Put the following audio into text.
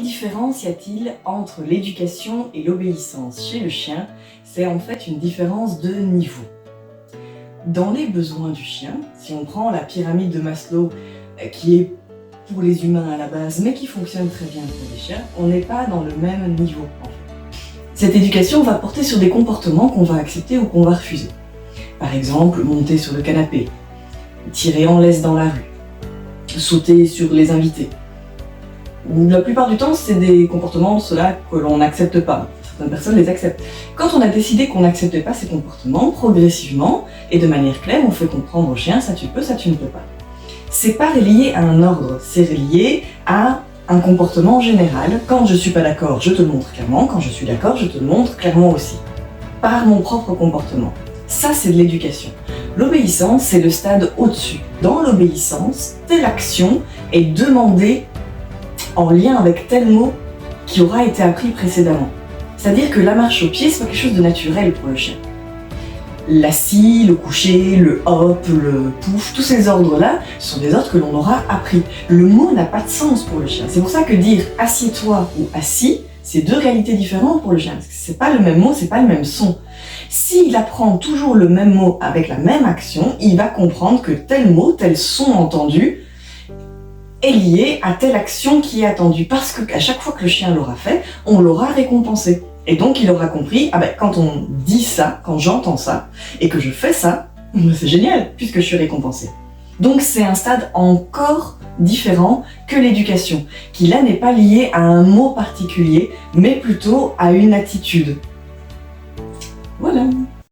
Quelle différence y a-t-il entre l'éducation et l'obéissance chez le chien? C'est en fait une différence de niveau. Dans les besoins du chien, si on prend la pyramide de Maslow, qui est pour les humains à la base, mais qui fonctionne très bien pour les chiens, on n'est pas dans le même niveau en fait. Cette éducation va porter sur des comportements qu'on va accepter ou qu'on va refuser. Par exemple, monter sur le canapé, tirer en laisse dans la rue, sauter sur les invités. La plupart du temps, c'est des comportements, ceux-là, que l'on n'accepte pas. Certaines personnes les acceptent. Quand on a décidé qu'on n'acceptait pas ces comportements, progressivement, et de manière claire, on fait comprendre au chien, ça tu peux, ça tu ne peux pas. C'est pas relié à un ordre, c'est relié à un comportement général. Quand je suis pas d'accord, je te le montre clairement. Quand je suis d'accord, je te le montre clairement aussi. Par mon propre comportement. Ça, c'est de l'éducation. L'obéissance, c'est le stade au-dessus. Dans l'obéissance, telle action est demandée en lien avec tel mot qui aura été appris précédemment. C'est-à-dire que la marche au pied, c'est pas quelque chose de naturel pour le chien. L'assis, le coucher, le hop, le pouf, tous ces ordres-là sont des ordres que l'on aura appris. Le mot n'a pas de sens pour le chien. C'est pour ça que dire assieds-toi ou assis, c'est deux réalités différentes pour le chien. Parce que c'est pas le même mot, c'est pas le même son. S'il apprend toujours le même mot avec la même action, il va comprendre que tel mot, tel son entendu est lié à telle action qui est attendue. Parce qu'à chaque fois que le chien l'aura fait, on l'aura récompensé. Et donc il aura compris, quand on dit ça, quand j'entends ça, et que je fais ça, c'est génial, puisque je suis récompensé. Donc c'est un stade encore différent que l'éducation, qui là n'est pas lié à un mot particulier, mais plutôt à une attitude. Voilà.